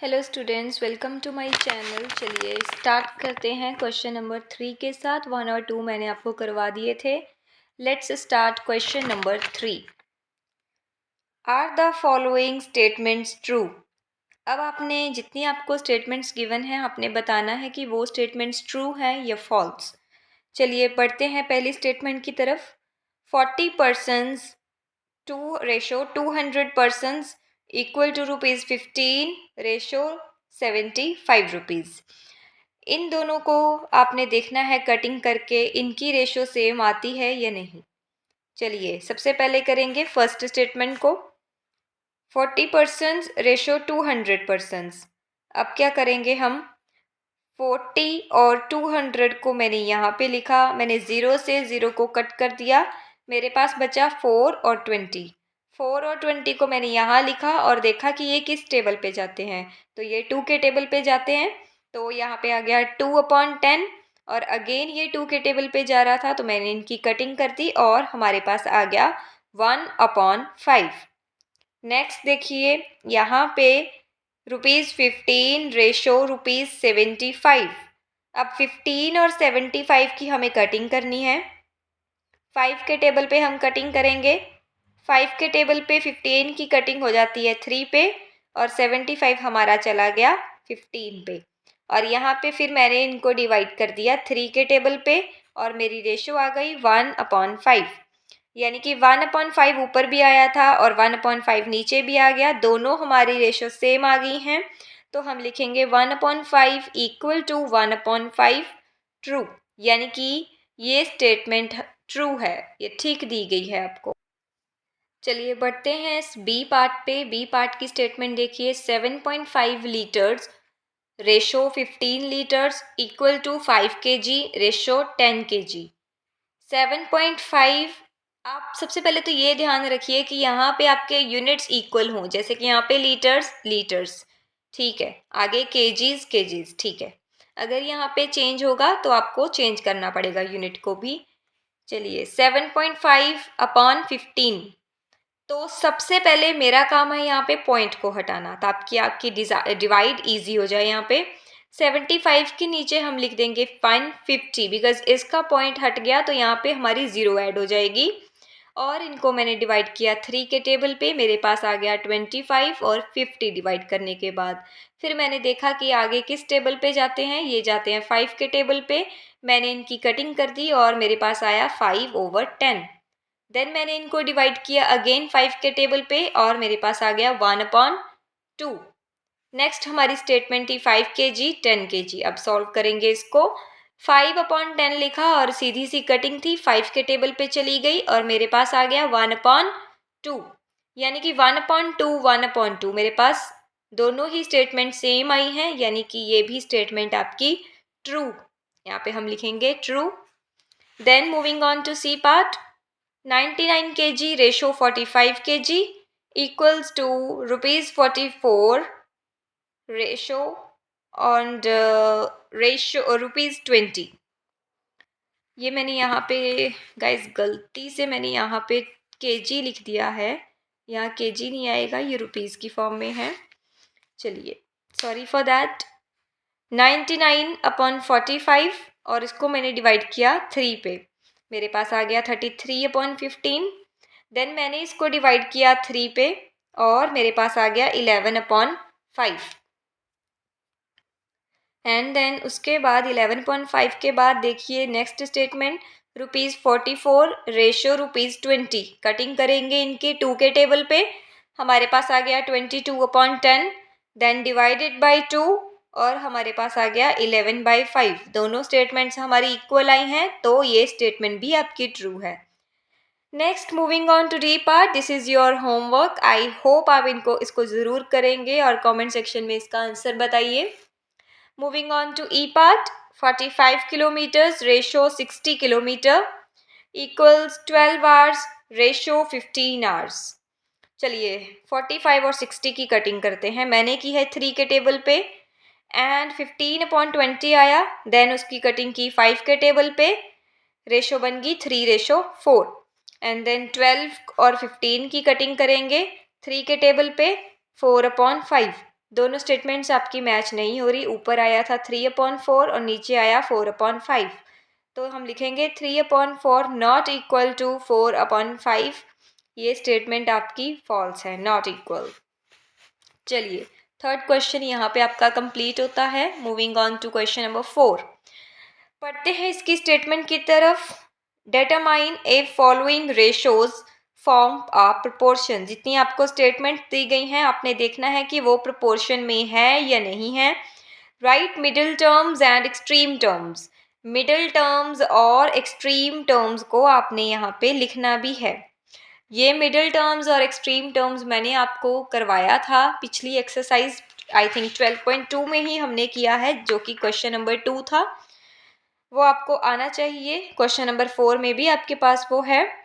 Hello students, welcome to my channel. चलिए start करते हैं क्वेश्चन नंबर 3 के साथ। 1 और 2 मैंने आपको करवा दिए थे। Let's start question number 3। Are the following statements true. अब आपने जितनी आपको स्टेटमेंट्स गिवन हैं आपने बताना है कि वो स्टेटमेंट्स ट्रू हैं या फॉल्स। चलिए पढ़ते हैं पहली स्टेटमेंट की तरफ। 40% to ratio 200% equal to ₹15 ratio 75 rupees. इन दोनों को आपने देखना है कटिंग करके इनकी रेशो सेम आती है या नहीं। चलिए सबसे पहले करेंगे फर्स्ट स्टेटमेंट को। 40% रेशो 200%। अब क्या करेंगे हम, 40 और 200 को मैंने यहाँ पे लिखा, मैंने 0 से 0 को कट कर दिया, मेरे पास बचा 4 और 20। 4 और 20 को मैंने यहाँ लिखा और देखा कि ये किस टेबल पे जाते हैं, तो ये 2 के टेबल पे जाते हैं। तो यहाँ पे आ गया 2/10 और अगेन ये 2 के टेबल पे जा रहा था तो मैंने इनकी कटिंग कर दी और हमारे पास आ गया 1/5। नेक्स्ट देखिए यहाँ पे ₹15 रेशो ₹75। अब 15 और 75 की हमें कटिंग करनी है। 5 के टेबल पे हम कटिंग करेंगे। 5 के टेबल पे 15 की कटिंग हो जाती है 3 पे और 75 हमारा चला गया 15 पे। और यहाँ पे फिर मैंने इनको डिवाइड कर दिया 3 के टेबल पे और मेरी रेशो आ गई 1/5। यानी कि 1/5 ऊपर भी आया था और 1/5 नीचे भी आ गया, दोनों हमारी रेशो सेम आ गई हैं। तो हम लिखेंगे 1/5 इक्वल टू 1/5 ट्रू। यानी कि ये स्टेटमेंट ट्रू है, ये ठीक दी गई है आपको। चलिए बढ़ते हैं इस बी पार्ट पे। बी पार्ट की स्टेटमेंट देखिए। 7.5 litres ratio 15 litres equal to 5 kg ratio 10 kg। 7.5, आप सबसे पहले तो ये ध्यान रखिए कि यहाँ पे आपके यूनिट्स इक्वल हों, जैसे कि यहाँ पे लीटर्स लीटर्स, ठीक है, आगे केजीज केजीज, ठीक है। अगर यहाँ पे चेंज होगा तो आपको चेंज करना पड़ेगा यूनिट को भी। चलिए 7.5/15, तो सबसे पहले मेरा काम है यहाँ पे पॉइंट को हटाना ताकि आपकी डिवाइड इजी हो जाए। यहाँ पे 75 के नीचे हम लिख देंगे 150 बिकॉज इसका पॉइंट हट गया तो यहाँ पे हमारी 0 ऐड हो जाएगी। और इनको मैंने डिवाइड किया 3 के टेबल पे, मेरे पास आ गया 25 और 50 डिवाइड करने के बाद फिर मैंने देखा कि आगे किस टेबल पे जाते हैं, ये जाते हैं 5 के टेबल पे। मैंने इनकी कटिंग कर दी और मेरे पास आया 5/10। देन मैंने इनको डिवाइड किया अगेन 5 के टेबल पे और मेरे पास आ गया 1/2। नेक्स्ट हमारी स्टेटमेंट थी 5 kg 10 kg। अब सॉल्व करेंगे इसको। 5/10 लिखा और सीधी सी कटिंग थी, 5 के टेबल पे चली गई और मेरे पास आ गया 1/2। यानी कि 1/2 1/2 मेरे पास दोनों ही स्टेटमेंट सेम आई हैं, यानी कि ये भी स्टेटमेंट आपकी ट्रू। यहाँ पे हम लिखेंगे true. Then moving on to C part. 99 kg ratio 45 kg equals to ₹44 ratio and ratio ₹20। ये मैंने यहाँ पे गाइस गलती से मैंने यहाँ पे केजी लिख दिया है, यहाँ केजी नहीं आएगा, ये रुपीज़ की फॉर्म में है। चलिए सॉरी फॉर दैट। 99/45 और इसको मैंने डिवाइड किया 3 पे, मेरे पास आ गया 33/15। देन मैंने इसको डिवाइड किया 3 पे और मेरे पास आ गया 11/5। एंड देन उसके बाद 11/5 के बाद देखिए नेक्स्ट स्टेटमेंट ₹44 रेशो ₹20। कटिंग करेंगे इनके 2 के टेबल पे, हमारे पास आ गया 22/10। देन डिवाइडेड बाई 2 और हमारे पास आ गया 11/5। दोनों स्टेटमेंट्स हमारी इक्वल आई हैं तो ये स्टेटमेंट भी आपकी ट्रू है। Next moving on to D part. This is your homework. I hope आप इसको ज़रूर करेंगे और कमेंट सेक्शन में इसका आंसर बताइए। Moving on to E part. 45 kilometres ratio 60 kilometre equals 12 hours ratio 15 hours. चलिए 45 और 60 की कटिंग करते हैं। मैंने की है 3 के टेबल पे एंड 15/20 आया। देन उसकी कटिंग की 5 के टेबल पे, रेशो बन गई 3:4। एंड देन 12 और 15 की कटिंग करेंगे 3 के टेबल पे, 4/5। दोनों स्टेटमेंट्स आपकी मैच नहीं हो रही, ऊपर आया था 3/4 और नीचे आया 4/5। तो हम लिखेंगे 3/4 नॉट इक्वल टू 4/5। ये स्टेटमेंट आपकी फॉल्स है, नॉट इक्वल। चलिए थर्ड क्वेश्चन यहाँ पे आपका कंप्लीट होता है। Moving on to question number 4, पढ़ते हैं इसकी स्टेटमेंट की तरफ। Determine a following ratios form a proportion. जितनी आपको स्टेटमेंट दी गई हैं आपने देखना है कि वो प्रोपोर्शन में है या नहीं है। Right middle terms and extreme terms. Middle terms और एक्सट्रीम टर्म्स को आपने यहाँ पे लिखना भी है। ये मिडिल टर्म्स और एक्सट्रीम टर्म्स मैंने आपको करवाया था पिछली एक्सरसाइज, आई थिंक 12.2 में ही हमने किया है, जो कि क्वेश्चन नंबर 2 था। वो आपको आना चाहिए। क्वेश्चन नंबर 4 में भी आपके पास वो है।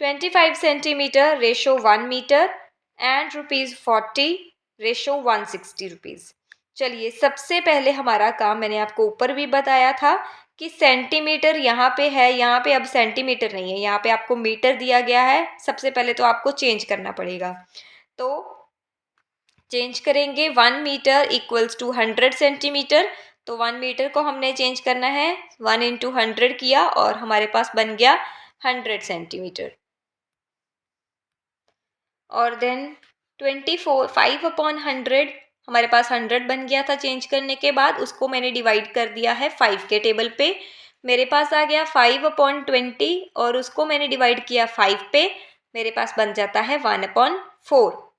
25 centimetre ratio 1 metre and ₹40 ratio 160 rupees. चलिए सबसे पहले हमारा काम, मैंने आपको ऊपर भी बताया था कि सेंटीमीटर यहाँ पे है, यहाँ पे अब सेंटीमीटर नहीं है, यहाँ पे आपको मीटर दिया गया है। सबसे पहले तो आपको चेंज करना पड़ेगा, तो चेंज करेंगे। 1 मीटर इक्वल्स टू 100 सेंटीमीटर। तो 1 मीटर को हमने चेंज करना है, 1 इंटू 100 किया और हमारे पास बन गया 100 सेंटीमीटर। और देन 5/100 हमारे पास 100 बन गया था चेंज करने के बाद, उसको मैंने डिवाइड कर दिया है 5 के टेबल पे। मेरे पास आ गया 5/20 और उसको मैंने डिवाइड किया 5 पे, मेरे पास बन जाता है 1/4।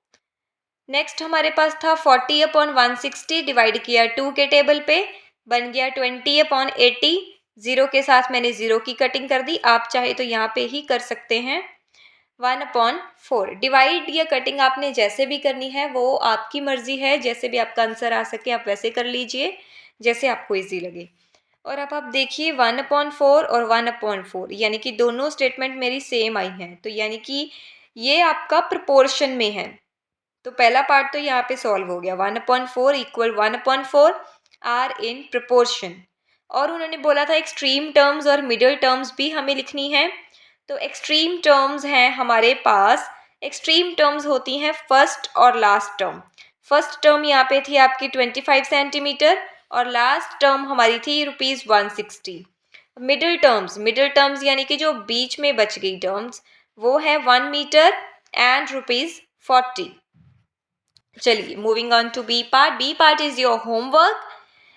नेक्स्ट हमारे पास था 40/160 डिवाइड किया 2 के टेबल पे, बन गया 20/80। ज़ीरो के साथ मैंने ज़ीरो की कटिंग कर दी, आप चाहे तो यहाँ पे ही कर सकते हैं। 1/4 डिवाइड या कटिंग आपने जैसे भी करनी है वो आपकी मर्जी है, जैसे भी आपका आंसर आ सके आप वैसे कर लीजिए, जैसे आपको इजी लगे। और अब आप देखिए 1/4 और 1/4 यानी कि दोनों स्टेटमेंट मेरी सेम आई हैं, तो यानी कि ये आपका प्रोपोर्शन में है। तो पहला पार्ट तो यहाँ पे सॉल्व हो गया। 1/4 इक्वल 1/4 आर इन प्रोपोर्शन। और उन्होंने बोला था एक्सट्रीम टर्म्स और मिडिल टर्म्स भी हमें लिखनी है। तो एक्सट्रीम टर्म्स हैं हमारे पास, एक्सट्रीम टर्म्स होती हैं फर्स्ट और लास्ट टर्म। फर्स्ट टर्म यहाँ पे थी आपकी 25 सेंटीमीटर और लास्ट टर्म हमारी थी ₹160। मिडिल टर्म्स यानी कि जो बीच में बच गई टर्म्स, वो है 1 मीटर एंड ₹40। चलिए moving on to B part. B part is your homework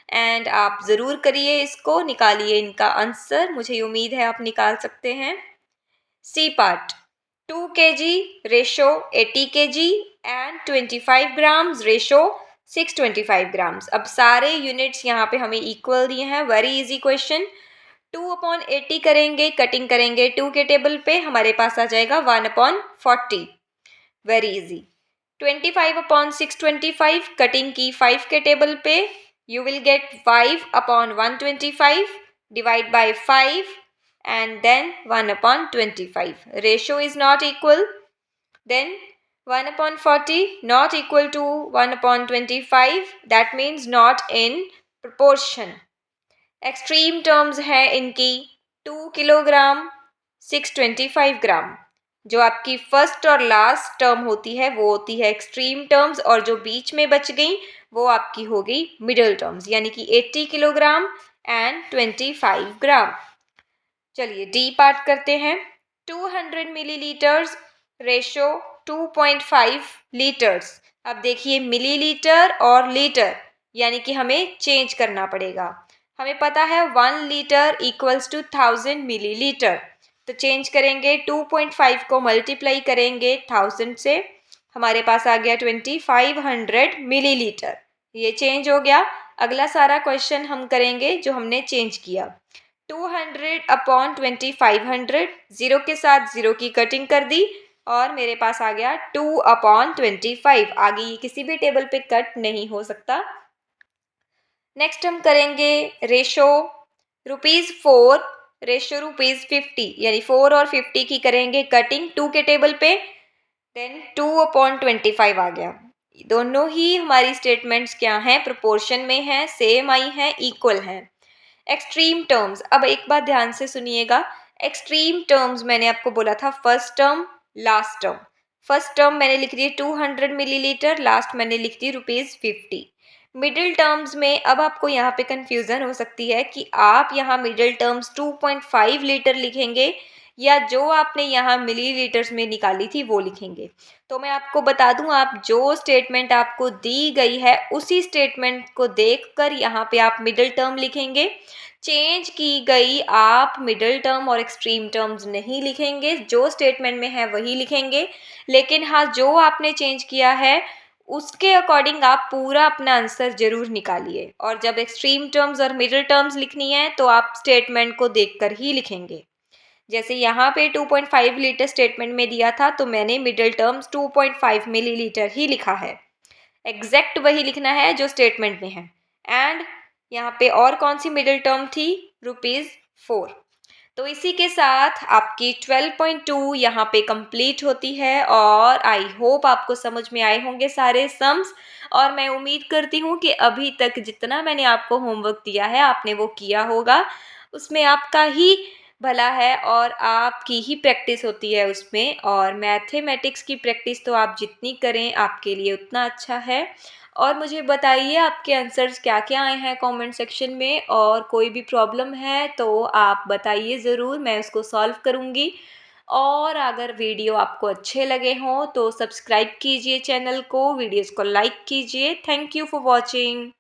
and आप ज़रूर करिए इसको, निकालिए इनका आंसर, मुझे उम्मीद है आप निकाल सकते हैं। C part 2 kg ratio 80 kg and 25 grams ratio 625 grams. अब सारे यूनिट्स यहाँ पे हमें इक्वल दिए हैं, वेरी इजी क्वेश्चन। 2/80 करेंगे, कटिंग करेंगे 2 के टेबल पे, हमारे पास आ जाएगा 1/40, वेरी इजी। 25/625 कटिंग की 5 के टेबल पे, you will get 5/125 divide by 5 and then 1/25. Ratio is not equal. Then 1/40 not equal to 1/25. That means not in proportion. Extreme terms है इनकी 2 किलोग्राम 625 ग्राम। जो आपकी फर्स्ट और लास्ट टर्म होती है वो होती है एक्सट्रीम टर्म्स, और जो बीच में बच गई वो आपकी हो गई मिडिल टर्म्स, यानी कि 80 किलोग्राम एंड 25 ग्राम। चलिए डी पार्ट करते हैं। 200 मिलीलीटर्स रेशो 2.5 लीटर्स। अब देखिए मिलीलीटर और लीटर यानी कि हमें चेंज करना पड़ेगा। हमें पता है 1 लीटर इक्वल्स टू 1000 मिलीलीटर, तो चेंज करेंगे 2.5 को मल्टीप्लाई करेंगे 1000 से, हमारे पास आ गया 2500 मिलीलीटर। ये चेंज हो गया। अगला सारा क्वेश्चन हम करेंगे जो हमने चेंज किया। 200/2500, ज़ीरो के साथ ज़ीरो की कटिंग कर दी और मेरे पास आ गया 2/25। आगे ये किसी भी टेबल पे कट नहीं हो सकता। नेक्स्ट हम करेंगे रेशो ₹4 रेशो ₹50, यानी 4 और 50 की करेंगे कटिंग 2 के टेबल पे, देन 2/25 आ गया। दोनों ही हमारी स्टेटमेंट्स क्या हैं, प्रोपोर्शन में हैं, सेम आई हैं, इक्वल हैं। एक्सट्रीम टर्म्स, अब एक बात ध्यान से सुनिएगा। एक्सट्रीम टर्म्स मैंने आपको बोला था first term last term. First term मैंने लिख दी 200 मिलीलीटर, लास्ट मैंने लिख दी ₹50। मिडिल टर्म्स में अब आपको यहाँ पे कन्फ्यूज़न हो सकती है कि आप यहाँ मिडिल टर्म्स 2.5 लीटर लिखेंगे या जो आपने यहाँ मिलीलीटर्स में निकाली थी वो लिखेंगे। तो मैं आपको बता दूँ, आप जो स्टेटमेंट आपको दी गई है उसी स्टेटमेंट को देखकर यहाँ पे आप मिडिल टर्म लिखेंगे। चेंज की गई आप मिडिल टर्म और एक्सट्रीम टर्म्स नहीं लिखेंगे, जो स्टेटमेंट में है वही लिखेंगे। लेकिन हाँ, जो आपने चेंज किया है उसके अकॉर्डिंग आप पूरा अपना आंसर ज़रूर निकालिए, और जब एक्सट्रीम टर्म्स और मिडिल टर्म्स लिखनी है तो आप स्टेटमेंट को देखकर ही लिखेंगे। जैसे यहाँ पे 2.5 लीटर स्टेटमेंट में दिया था तो मैंने मिडिल टर्म्स 2.5 मिलीलीटर ही लिखा है। एग्जैक्ट वही लिखना है जो स्टेटमेंट में है। एंड यहाँ पे और कौन सी मिडिल टर्म थी? ₹4। तो इसी के साथ आपकी 12.2 यहाँ पे कंप्लीट होती है, और आई होप आपको समझ में आए होंगे सारे सम्स। और मैं उम्मीद करती हूँ कि अभी तक जितना मैंने आपको होमवर्क दिया है आपने वो किया होगा। उसमें आपका ही भला है और आपकी ही प्रैक्टिस होती है उसमें, और मैथमेटिक्स की प्रैक्टिस तो आप जितनी करें आपके लिए उतना अच्छा है। और मुझे बताइए आपके आंसर्स क्या-क्या आए हैं कमेंट सेक्शन में, और कोई भी प्रॉब्लम है तो आप बताइए ज़रूर, मैं उसको सॉल्व करूँगी। और अगर वीडियो आपको अच्छे लगे हों तो सब्सक्राइब कीजिए चैनल को, वीडियोज़ को लाइक कीजिए। Thank you for watching.